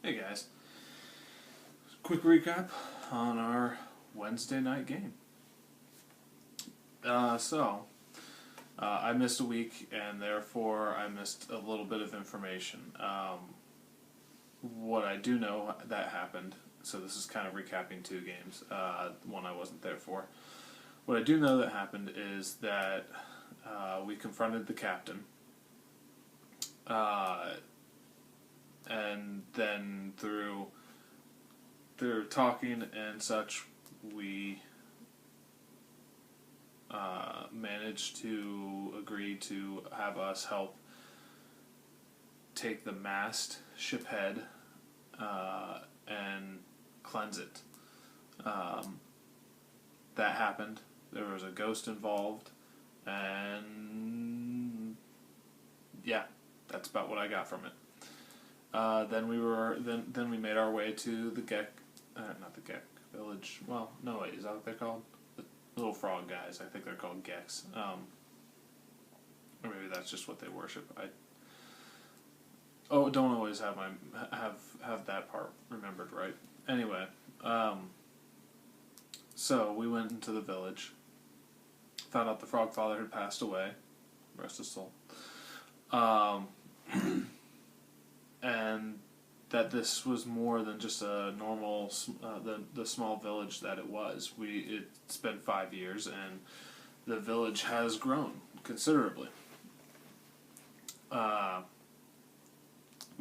Hey guys, quick recap on our Wednesday night game. I missed a week and therefore I missed a little bit of information. What I do know that happened, so this is kind of recapping two games, one I wasn't there for. What I do know that happened is that we confronted the captain, and then through talking and such, we managed to agree to have us help take the mast ship head and cleanse it. That happened. There was a ghost involved, and yeah, that's about what I got from it. Then we made our way to the not the Gek village. Well, no wait, is that what they're called? The little frog guys. I think they're called Geks. Or maybe that's just what they worship. Don't always have that part remembered right. Anyway, so we went into the village. Found out the Frog Father had passed away. Rest his soul. And that this was more than just a normal, the small village that it was. It's been 5 years, and the village has grown considerably.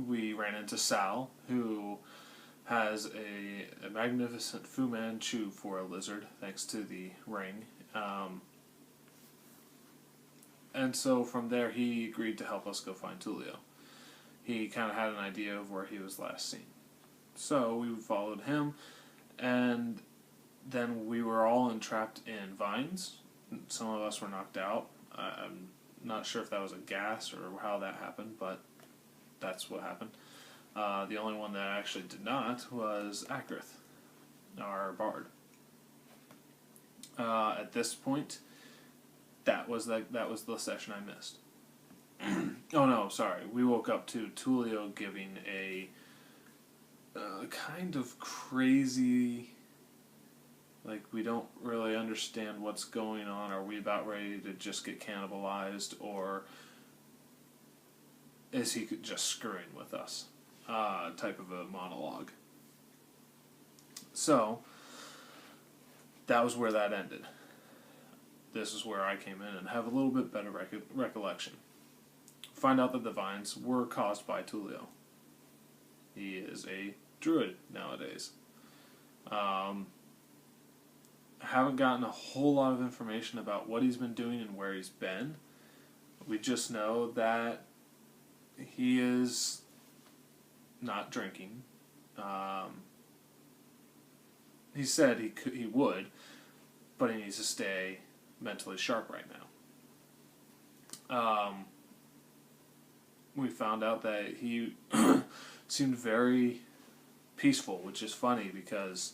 We ran into Sal, who has a magnificent Fu Manchu for a lizard, thanks to the ring. And so from there, he agreed to help us go find Tulio. He kind of had an idea of where he was last seen. So we followed him, and then we were all entrapped in vines. Some of us were knocked out. I'm not sure if that was a gas or how that happened, but that's what happened. The only one that actually did not was Akrith, our bard. At this point, that was the session I missed. Oh no, sorry. We woke up to Tulio giving a kind of crazy, like, we don't really understand what's going on. Are we about ready to just get cannibalized, or is he just screwing with us? Type of a monologue. So, that was where that ended. This is where I came in and have a little bit better recollection. Find out that the vines were caused by Tulio. He is a druid nowadays. Haven't gotten a whole lot of information about what he's been doing and where he's been. We just know that he is not drinking. He said he would, but he needs to stay mentally sharp right now. We found out that he seemed very peaceful, which is funny because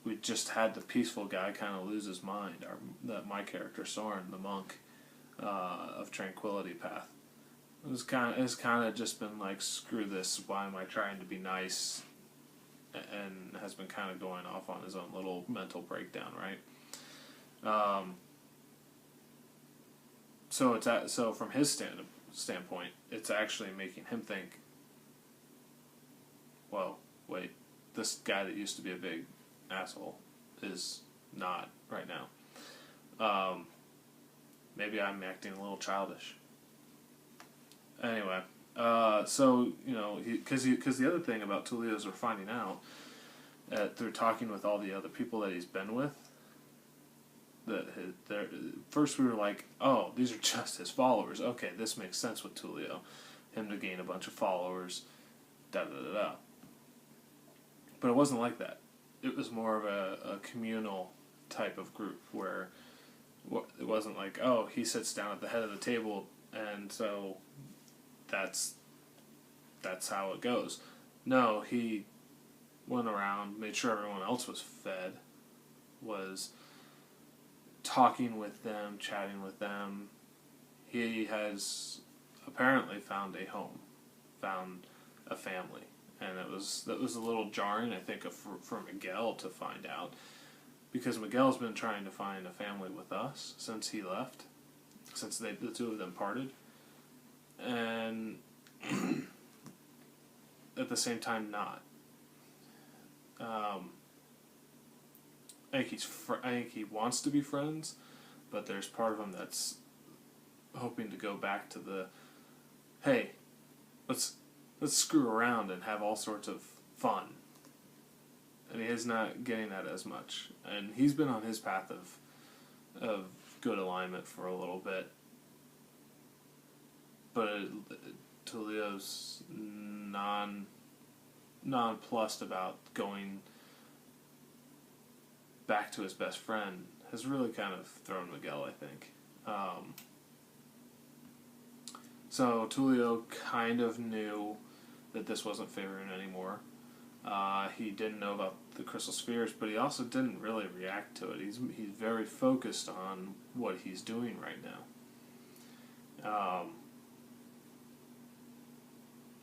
we just had the peaceful guy kind of lose his mind. My character Soren, the monk of Tranquility Path, it's kind of just been like, screw this. Why am I trying to be nice? And has been kind of going off on his own little mental breakdown, right? So from his standpoint, it's actually making him think, well, wait, this guy that used to be a big asshole is not right now. Maybe I'm acting a little childish. Anyway, so, because the other thing about Tulio is we're finding out through talking with all the other people that he's been with, first we were like, oh, these are just his followers. Okay, this makes sense with Tulio. Him to gain a bunch of followers, da-da-da-da. But it wasn't like that. It was more of a communal type of group where it wasn't like, oh, he sits down at the head of the table and so that's how it goes. No, he went around, made sure everyone else was fed, was talking with them, chatting with them. He has apparently found a home, found a family, and that was a little jarring, I think, for Miguel to find out, because Miguel's been trying to find a family with us since he left, since the two of them parted, and at the same time not. I think he wants to be friends, but there's part of him that's hoping to go back to the, hey, let's screw around and have all sorts of fun. And he is not getting that as much. And he's been on his path of good alignment for a little bit. But Tulio's nonplussed about going back to his best friend has really kind of thrown Miguel, I think. So Tulio kind of knew that this wasn't favoring anymore. He didn't know about the crystal spheres, but he also didn't really react to it. He's very focused on what he's doing right now.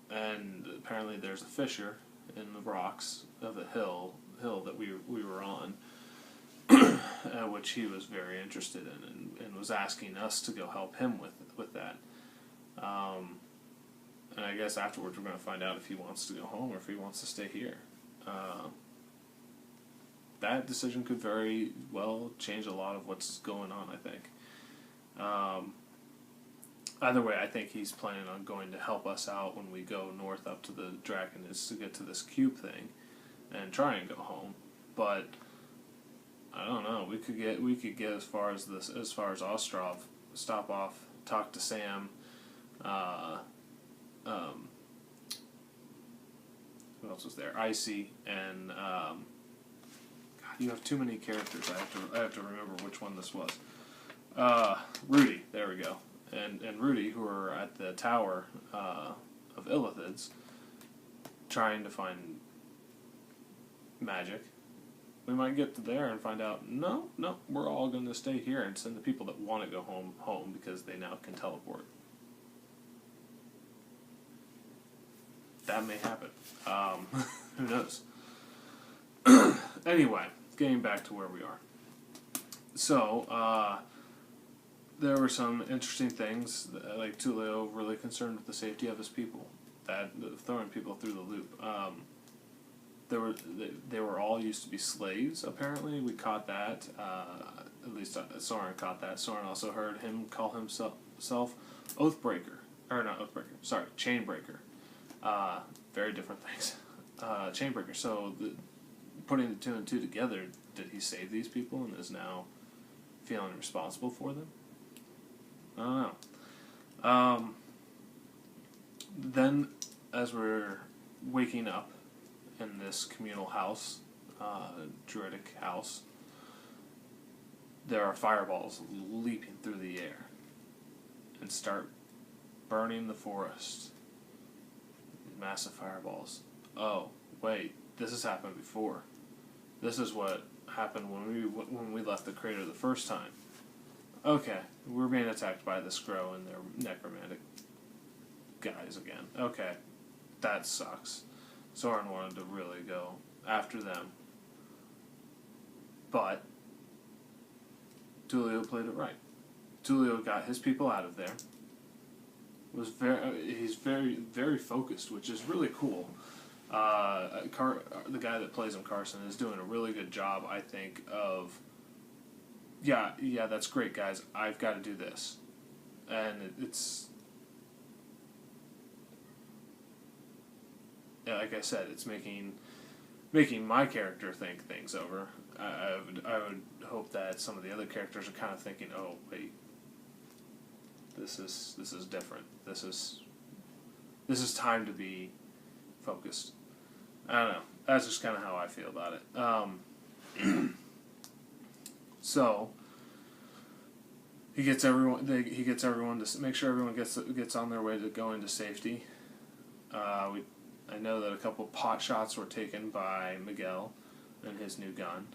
And apparently there's a fissure in the rocks of the hill that we were on, which he was very interested in, and was asking us to go help him with that. And I guess afterwards we're going to find out if he wants to go home or if he wants to stay here. That decision could very well change a lot of what's going on, I think. Either way, I think he's planning on going to help us out when we go north up to the Draconis to get to this cube thing and try and go home. But I don't know. We could get as far as Ostrov, stop off, talk to Sam. Who else was there? Icy and God, you have too many characters. I have to remember which one this was. Rudy. There we go. And Rudy, who are at the tower of Illithids, trying to find magic. We might get to there and find out, no, we're all going to stay here and send the people that want to go home because they now can teleport. That may happen. Who knows? Anyway, getting back to where we are. So, there were some interesting things, like Tulio really concerned with the safety of his people, throwing people through the loop. They were all used to be slaves, apparently. We caught that. At least Soren caught that. Soren also heard him call himself Oathbreaker. Or not Oathbreaker, sorry, Chainbreaker. Very different things. Chainbreaker. So, putting the two and two together, did he save these people and is now feeling responsible for them? I don't know. Then, as we're waking up in this communal house, druidic house, there are fireballs leaping through the air and start burning the forest. Massive fireballs. Oh, wait, this has happened before. This is what happened when we left the crater the first time. Okay, we're being attacked by the Skrull and their necromantic guys again. Okay, that sucks. Soren wanted to really go after them. But Tulio played it right. Tulio got his people out of there. He's very focused, which is really cool. The guy that plays him, Carson, is doing a really good job, I think, of yeah, that's great, guys. I've got to do this, and it's like I said, it's making my character think things over. I would hope that some of the other characters are kind of thinking, oh wait, this is different. This is time to be focused. I don't know. That's just kind of how I feel about it. So he gets everyone to make sure everyone gets on their way to going to safety. I know that a couple pot shots were taken by Miguel and his new gun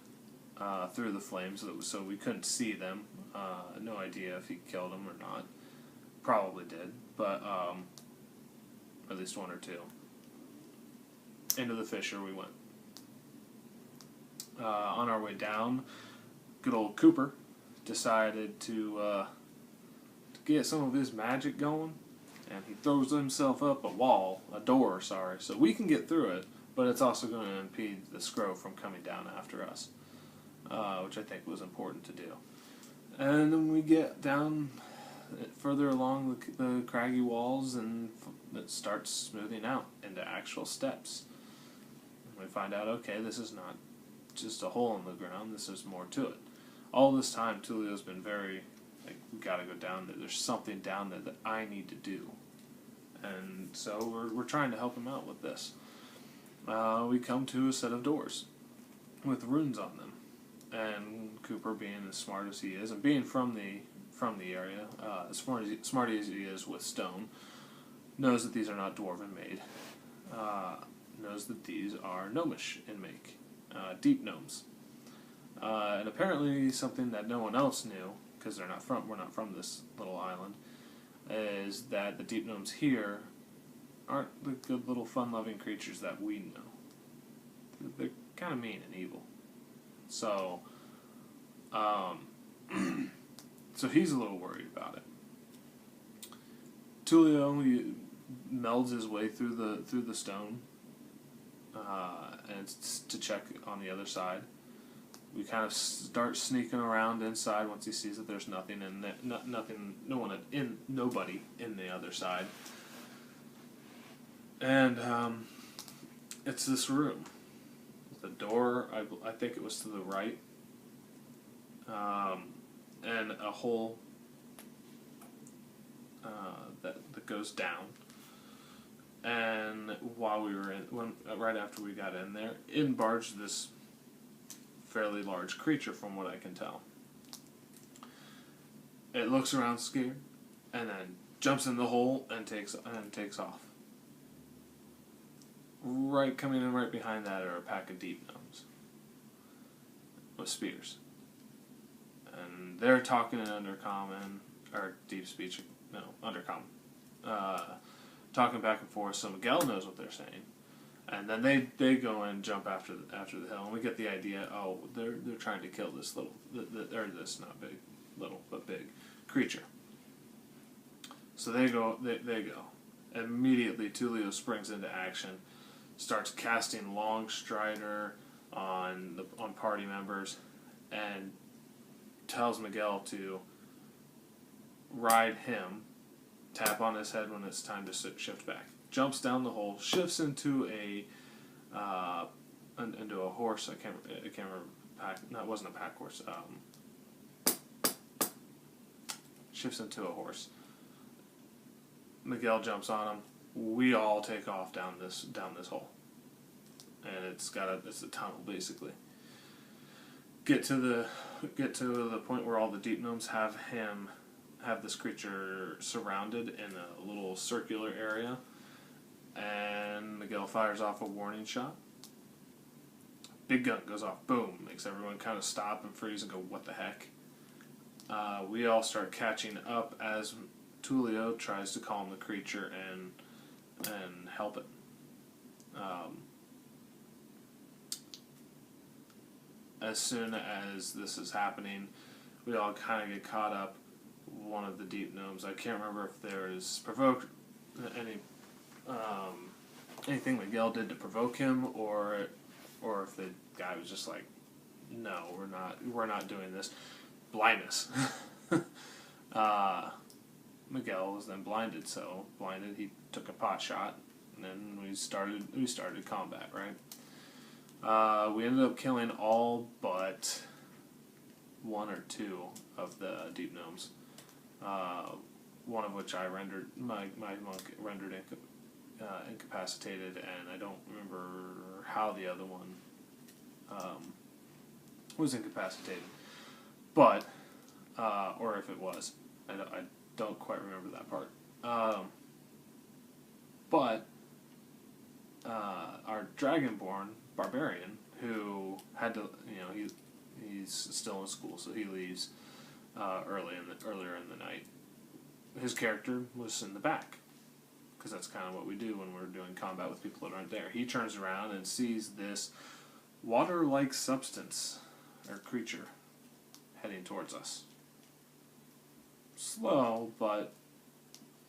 through the flames, so we couldn't see them. No idea if he killed them or not. Probably did, but at least one or two. into the fissure we went. On our way down, good old Cooper decided to get some of his magic going, and he throws himself up a door, so we can get through it, but it's also going to impede the Scrow from coming down after us, which I think was important to do. And then we get down further along the craggy walls, and it starts smoothing out into actual steps. And we find out, okay, this is not just a hole in the ground, this is more to it. All this time, Tulio's been very, like, we gotta go down there. There's something down there that I need to do. And so we're trying to help him out with this. We come to a set of doors with runes on them. And Cooper, being as smart as he is, and being from the area, as smart as he is with stone, knows that these are not dwarven made. Knows that these are gnomish in make, deep gnomes. And apparently something that no one else knew, because we're not from this little island, is that the deep gnomes here aren't the good little fun-loving creatures that we know. They're kind of mean and evil. So, so he's a little worried about it. Tulio melds his way through the stone, and to check on the other side. We kind of start sneaking around inside once he sees that there's nothing in there, nobody in the other side. And it's this room. The door, I think it was to the right, and a hole that goes down. And while we were right after we got in there, in barged this fairly large creature, from what I can tell. It looks around scared, and then jumps in the hole and takes off. Right, coming in right behind that are a pack of deep gnomes with spears, and they're talking in undercommon or deep speech, no, undercommon, talking back and forth. So Miguel knows what they're saying. And then they go and jump after the hill, and we get the idea. Oh, they're trying to kill this little, or this not big, little but big creature. So they go. Immediately, Tulio springs into action, starts casting Long Strider on party members, and tells Miguel to ride him, tap on his head when it's time to shift back. Jumps down the hole, shifts into a horse. I can't remember. No, it wasn't a pack horse. Shifts into a horse. Miguel jumps on him. We all take off down this hole, and it's a tunnel basically. Get to the point where all the deep gnomes have this creature surrounded in a little circular area. And Miguel fires off a warning shot. Big gun goes off. Boom. Makes everyone kind of stop and freeze and go, what the heck? We all start catching up as Tulio tries to calm the creature and help it. As soon as this is happening, we all kind of get caught up. One of the deep gnomes, I can't remember if there is anything Miguel did to provoke him, or if the guy was just like, no, we're not doing this. Blindness. Miguel was then blinded, he took a pot shot, and then we started combat, right? We ended up killing all but one or two of the deep gnomes. One of which my monk rendered incapacitated, and I don't remember how the other one was incapacitated, but or if it was, I don't quite remember that part. But our Dragonborn barbarian, who had to, he's still in school, so he leaves earlier in the night. His character was in the back, because that's kind of what we do when we're doing combat with people that aren't there. He turns around and sees this water-like substance, or creature, heading towards us. Slow, but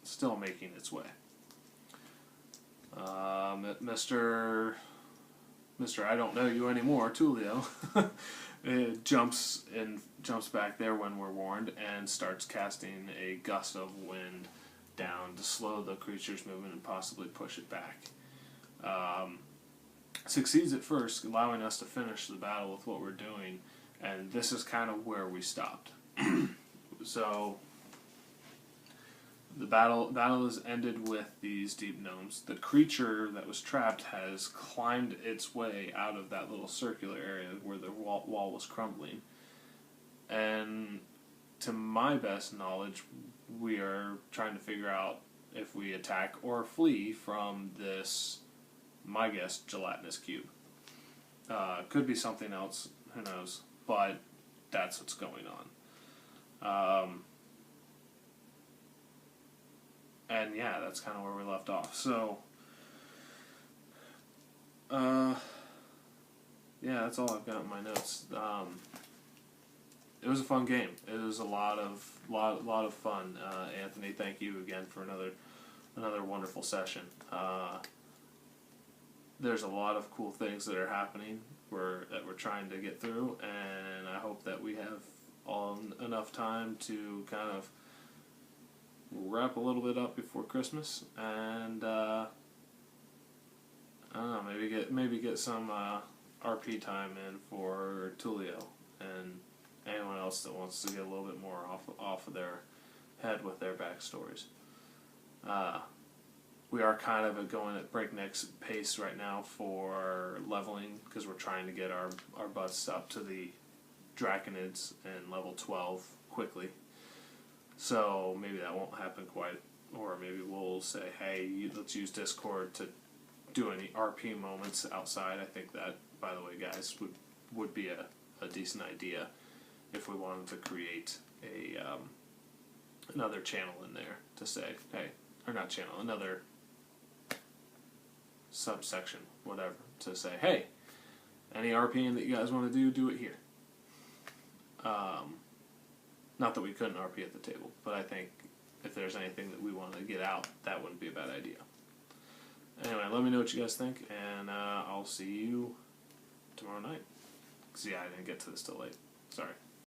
still making its way. Mr. I don't know you anymore, Tulio, jumps back there when we're warned and starts casting a gust of wind down to slow the creature's movement and possibly push it back. Succeeds at first, allowing us to finish the battle with what we're doing, and this is kind of where we stopped. So the battle is ended with these deep gnomes. The creature that was trapped has climbed its way out of that little circular area where the wall was crumbling. And to my best knowledge, we are trying to figure out if we attack or flee from this, my guess, gelatinous cube. Could be something else, who knows, but that's what's going on. And yeah, that's kind of where we left off. So, yeah, that's all I've got in my notes. It was a fun game. It was a lot of fun. Anthony, thank you again for another wonderful session. There's a lot of cool things that are happening that we're trying to get through, and I hope that we have enough time to kind of wrap a little bit up before Christmas, and I don't know, maybe get some RP time in for Tulio and anyone else that wants to get a little bit more off of their head with their backstories. We are kind of going at breakneck pace right now for leveling, because we're trying to get our butts up to the Draconids in level 12 quickly. So maybe that won't happen quite, or maybe we'll say, hey, let's use Discord to do any RP moments outside. I think that, by the way, guys, would be a decent idea if we wanted to create another channel in there to say, hey, or not channel, another subsection, whatever, to say, hey, any RPing that you guys want to do it here. Not that we couldn't RP at the table, but I think if there's anything that we want to get out, that wouldn't be a bad idea. Anyway, let me know what you guys think, and I'll see you tomorrow night. See, I didn't get to this till late. Sorry.